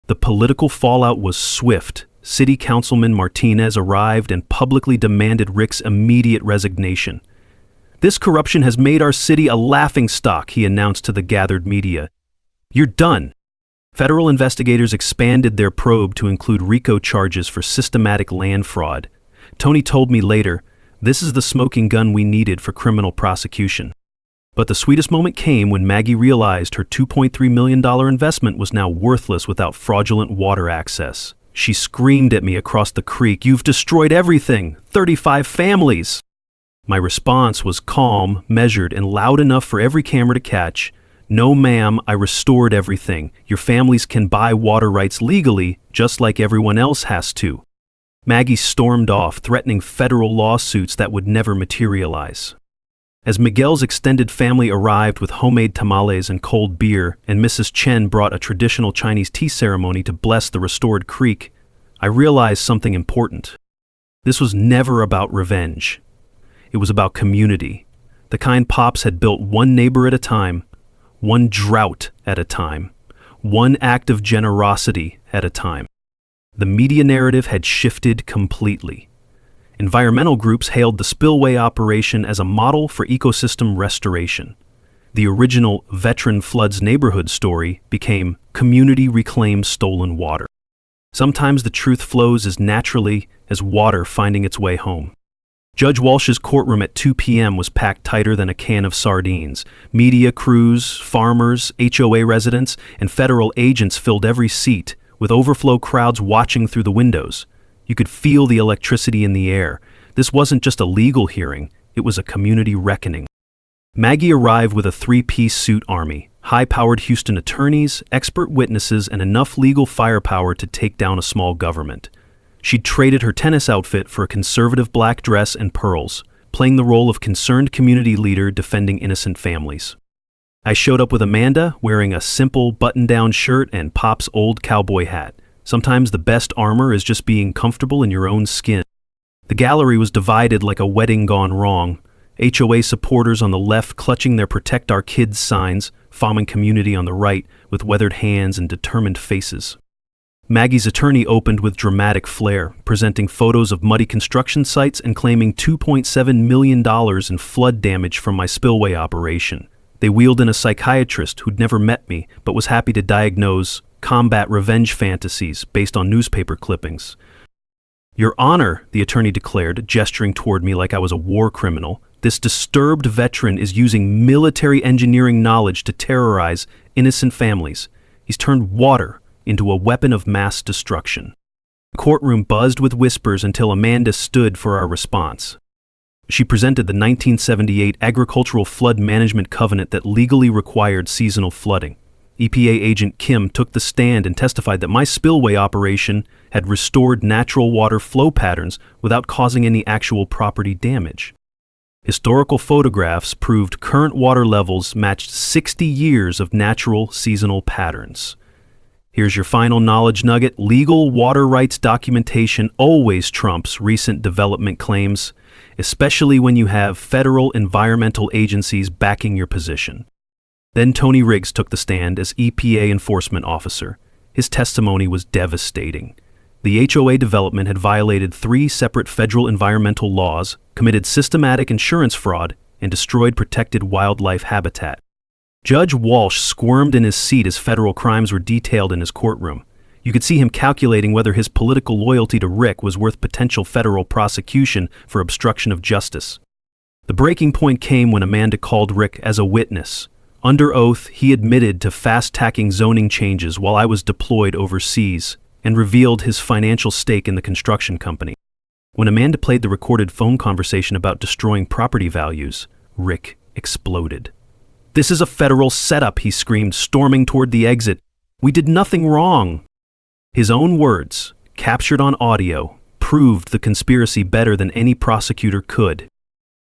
The political fallout was swift. City Councilman Martinez arrived and publicly demanded Rick's immediate resignation. "This corruption has made our city a laughingstock," he announced to the gathered media. "You're done." Federal investigators expanded their probe to include RICO charges for systematic land fraud. Tony told me later, "This is the smoking gun we needed for criminal prosecution." But the sweetest moment came when Maggie realized her $2.3 million investment was now worthless without fraudulent water access. She screamed at me across the creek, "You've destroyed everything! 35 families!" My response was calm, measured, and loud enough for every camera to catch. "No, ma'am, I restored everything. Your families can buy water rights legally, just like everyone else has to." Maggie stormed off, threatening federal lawsuits that would never materialize. As Miguel's extended family arrived with homemade tamales and cold beer, and Mrs. Chen brought a traditional Chinese tea ceremony to bless the restored creek, I realized something important. This was never about revenge. It was about community, the kind Pops had built one neighbor at a time, one drought at a time, one act of generosity at a time. The media narrative had shifted completely. Environmental groups hailed the spillway operation as a model for ecosystem restoration. The original Veteran Floods neighborhood story became Community Reclaims Stolen Water. Sometimes the truth flows as naturally as water finding its way home. Judge Walsh's courtroom at 2 p.m. was packed tighter than a can of sardines. Media crews, farmers, HOA residents, and federal agents filled every seat, with overflow crowds watching through the windows. You could feel the electricity in the air. This wasn't just a legal hearing, it was a community reckoning. Maggie arrived with a 3-piece suit army, high-powered Houston attorneys, expert witnesses, and enough legal firepower to take down a small government. She'd traded her tennis outfit for a conservative black dress and pearls, playing the role of concerned community leader defending innocent families. I showed up with Amanda, wearing a simple button-down shirt and Pop's old cowboy hat. Sometimes the best armor is just being comfortable in your own skin. The gallery was divided like a wedding gone wrong. HOA supporters on the left clutching their Protect Our Kids signs, farming community on the right with weathered hands and determined faces. Maggie's attorney opened with dramatic flair, presenting photos of muddy construction sites and claiming $2.7 million in flood damage from my spillway operation. They wheeled in a psychiatrist who'd never met me but was happy to diagnose combat revenge fantasies based on newspaper clippings. Your Honor, the attorney declared, gesturing toward me like I was a war criminal, this disturbed veteran is using military engineering knowledge to terrorize innocent families. He's turned water into a weapon of mass destruction. The courtroom buzzed with whispers until Amanda stood for our response. She presented the 1978 Agricultural Flood Management Covenant that legally required seasonal flooding. EPA agent Kim took the stand and testified that my spillway operation had restored natural water flow patterns without causing any actual property damage. Historical photographs proved current water levels matched 60 years of natural seasonal patterns. Here's your final knowledge nugget. Legal water rights documentation always trumps recent development claims, especially when you have federal environmental agencies backing your position. Then Tony Riggs took the stand as EPA enforcement officer. His testimony was devastating. The HOA development had violated 3 separate federal environmental laws, committed systematic insurance fraud, and destroyed protected wildlife habitat. Judge Walsh squirmed in his seat as federal crimes were detailed in his courtroom. You could see him calculating whether his political loyalty to Rick was worth potential federal prosecution for obstruction of justice. The breaking point came when Amanda called Rick as a witness. Under oath, he admitted to fast-tracking zoning changes while I was deployed overseas and revealed his financial stake in the construction company. When Amanda played the recorded phone conversation about destroying property values, Rick exploded. "This is a federal setup," he screamed, storming toward the exit. "We did nothing wrong." His own words, captured on audio, proved the conspiracy better than any prosecutor could.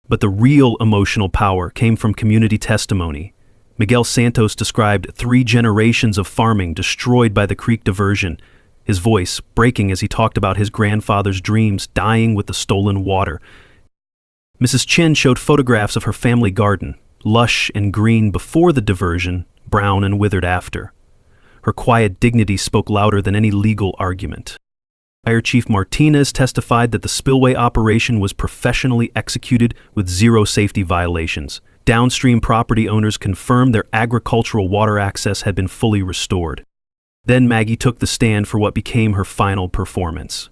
But the real emotional power came from community testimony. Miguel Santos described 3 generations of farming destroyed by the creek diversion, his voice breaking as he talked about his grandfather's dreams dying with the stolen water. Mrs. Chin showed photographs of her family garden, lush and green before the diversion, brown and withered after. Her quiet dignity spoke louder than any legal argument. Fire Chief Martinez testified that the spillway operation was professionally executed with 0 safety violations. Downstream property owners confirmed their agricultural water access had been fully restored. Then Maggie took the stand for what became her final performance.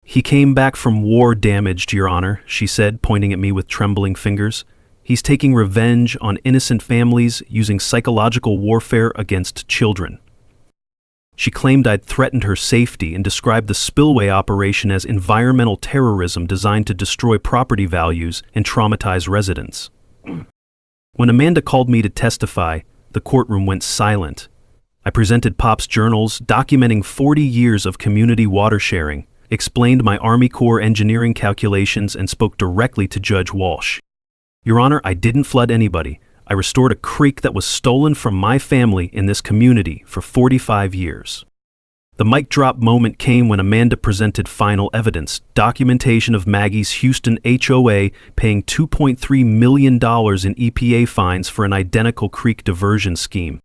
"He came back from war damaged, Your Honor," she said, pointing at me with trembling fingers. "He's taking revenge on innocent families using psychological warfare against children." She claimed I'd threatened her safety and described the spillway operation as environmental terrorism designed to destroy property values and traumatize residents. When Amanda called me to testify, the courtroom went silent. I presented Pop's journals documenting 40 years of community water sharing, explained my Army Corps engineering calculations, and spoke directly to Judge Walsh. "Your Honor, I didn't flood anybody. I restored a creek that was stolen from my family in this community for 45 years. The mic drop moment came when Amanda presented final evidence, documentation of Maggie's Houston HOA paying $2.3 million in EPA fines for an identical creek diversion scheme.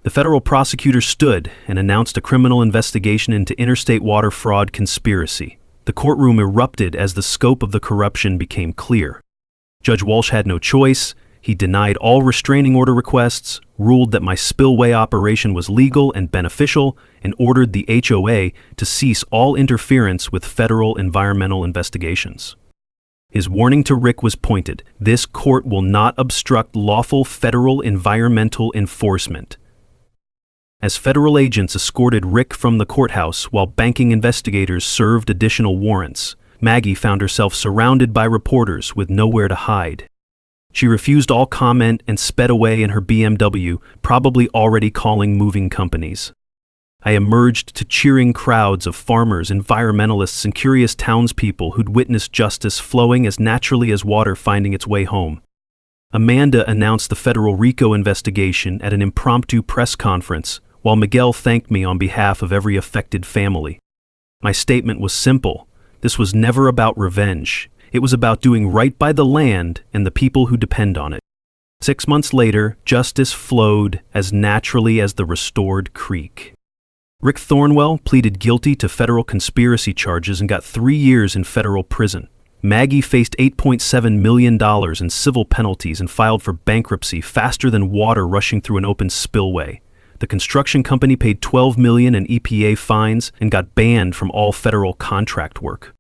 The federal prosecutor stood and announced a criminal investigation into interstate water fraud conspiracy. The courtroom erupted as the scope of the corruption became clear. Judge Walsh had no choice. He denied all restraining order requests, ruled that my spillway operation was legal and beneficial, and ordered the HOA to cease all interference with federal environmental investigations. His warning to Rick was pointed. This court will not obstruct lawful federal environmental enforcement. As federal agents escorted Rick from the courthouse while banking investigators served additional warrants, Maggie found herself surrounded by reporters with nowhere to hide. She refused all comment and sped away in her BMW, probably already calling moving companies. I emerged to cheering crowds of farmers, environmentalists, and curious townspeople who'd witnessed justice flowing as naturally as water finding its way home. Amanda announced the federal RICO investigation at an impromptu press conference, while Miguel thanked me on behalf of every affected family. My statement was simple. This was never about revenge. It was about doing right by the land and the people who depend on it. 6 months later, justice flowed as naturally as the restored creek. Rick Thornwell pleaded guilty to federal conspiracy charges and got 3 years in federal prison. Maggie faced $8.7 million in civil penalties and filed for bankruptcy faster than water rushing through an open spillway. The construction company paid $12 million in EPA fines and got banned from all federal contract work.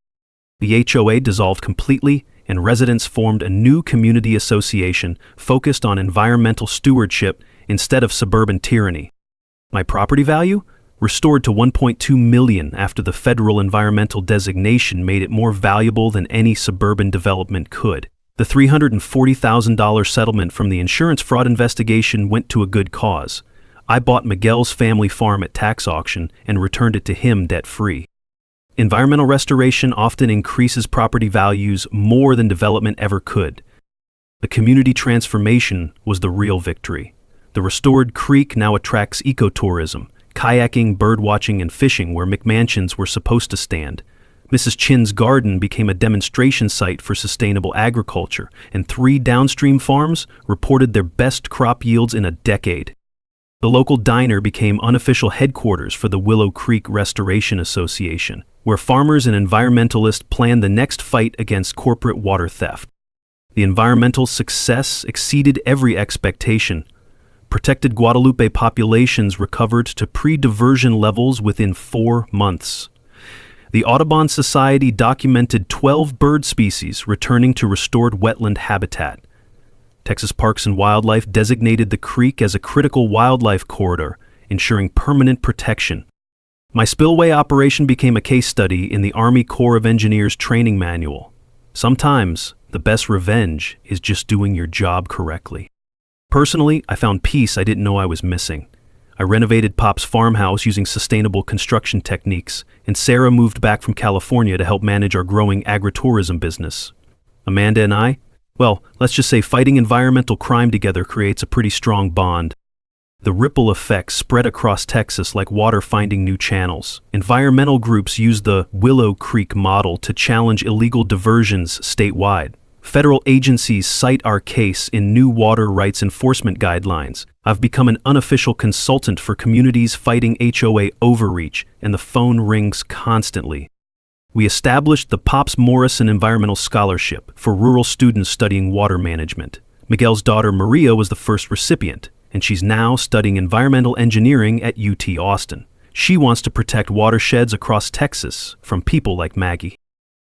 The HOA dissolved completely, and residents formed a new community association focused on environmental stewardship instead of suburban tyranny. My property value? Restored to $1.2 million after the federal environmental designation made it more valuable than any suburban development could. The $340,000 settlement from the insurance fraud investigation went to a good cause. I bought Miguel's family farm at tax auction and returned it to him debt-free. Environmental restoration often increases property values more than development ever could. The community transformation was the real victory. The restored creek now attracts ecotourism, kayaking, birdwatching, and fishing where McMansions were supposed to stand. Mrs. Chin's garden became a demonstration site for sustainable agriculture, and 3 downstream farms reported their best crop yields in a decade. The local diner became unofficial headquarters for the Willow Creek Restoration Association, where farmers and environmentalists planned the next fight against corporate water theft. The environmental success exceeded every expectation. Protected Guadalupe populations recovered to pre-diversion levels within 4 months. The Audubon Society documented 12 bird species returning to restored wetland habitat. Texas Parks and Wildlife designated the creek as a critical wildlife corridor, ensuring permanent protection. My spillway operation became a case study in the Army Corps of Engineers training manual. Sometimes, the best revenge is just doing your job correctly. Personally, I found peace I didn't know I was missing. I renovated Pop's farmhouse using sustainable construction techniques, and Sarah moved back from California to help manage our growing agritourism business. Amanda and I? Well, let's just say fighting environmental crime together creates a pretty strong bond. The ripple effects spread across Texas like water finding new channels. Environmental groups use the Willow Creek model to challenge illegal diversions statewide. Federal agencies cite our case in new water rights enforcement guidelines. I've become an unofficial consultant for communities fighting HOA overreach, and the phone rings constantly. We established the Pops Morrison Environmental Scholarship for rural students studying water management. Miguel's daughter Maria was the first recipient, and she's now studying environmental engineering at UT Austin. She wants to protect watersheds across Texas from people like Maggie.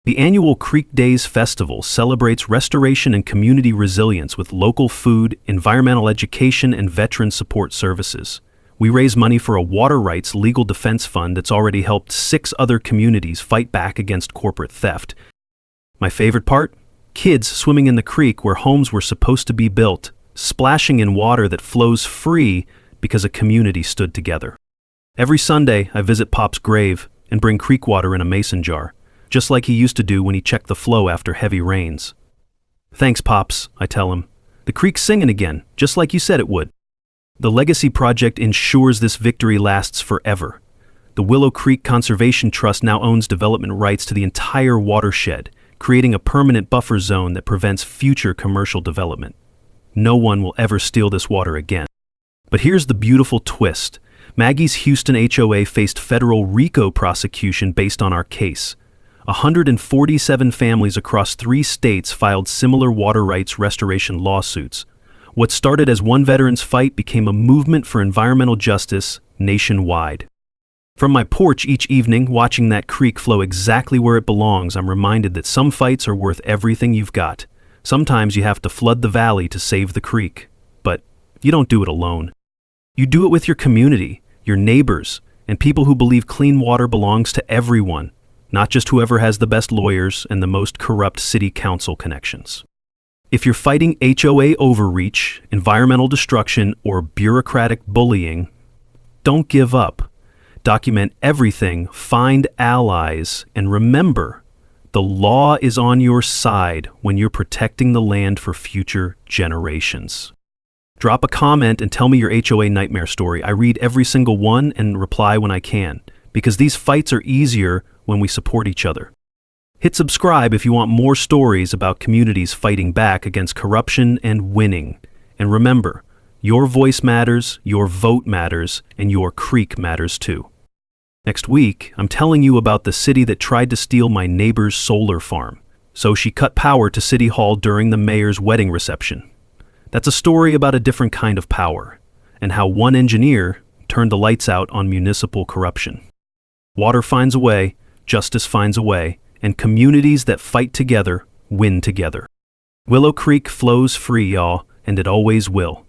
The annual Creek Days Festival celebrates restoration and community resilience with local food, environmental education, and veteran support services. We raise money for a water rights legal defense fund that's already helped 6 other communities fight back against corporate theft. My favorite part? Kids swimming in the creek where homes were supposed to be built, splashing in water that flows free because a community stood together. Every Sunday, I visit Pop's grave and bring creek water in a mason jar, just like he used to do when he checked the flow after heavy rains. Thanks, Pops, I tell him. The creek's singing again, just like you said it would. The Legacy Project ensures this victory lasts forever. The Willow Creek Conservation Trust now owns development rights to the entire watershed, creating a permanent buffer zone that prevents future commercial development. No one will ever steal this water again. But here's the beautiful twist. Maggie's Houston HOA faced federal RICO prosecution based on our case. 147 families across 3 states filed similar water rights restoration lawsuits. What started as one veteran's fight became a movement for environmental justice nationwide. From my porch each evening, watching that creek flow exactly where it belongs, I'm reminded that some fights are worth everything you've got. Sometimes you have to flood the valley to save the creek. But you don't do it alone. You do it with your community, your neighbors, and people who believe clean water belongs to everyone, not just whoever has the best lawyers and the most corrupt city council connections. If you're fighting HOA overreach, environmental destruction, or bureaucratic bullying, don't give up. Document everything, find allies, and remember, the law is on your side when you're protecting the land for future generations. Drop a comment and tell me your HOA nightmare story. I read every single one and reply when I can, because these fights are easier when we support each other. Hit subscribe if you want more stories about communities fighting back against corruption and winning. And remember, your voice matters, your vote matters, and your creek matters too. Next week, I'm telling you about the city that tried to steal my neighbor's solar farm, so she cut power to City Hall during the mayor's wedding reception. That's a story about a different kind of power, and how one engineer turned the lights out on municipal corruption. Water finds a way, justice finds a way, and communities that fight together win together. Willow Creek flows free, y'all, and it always will.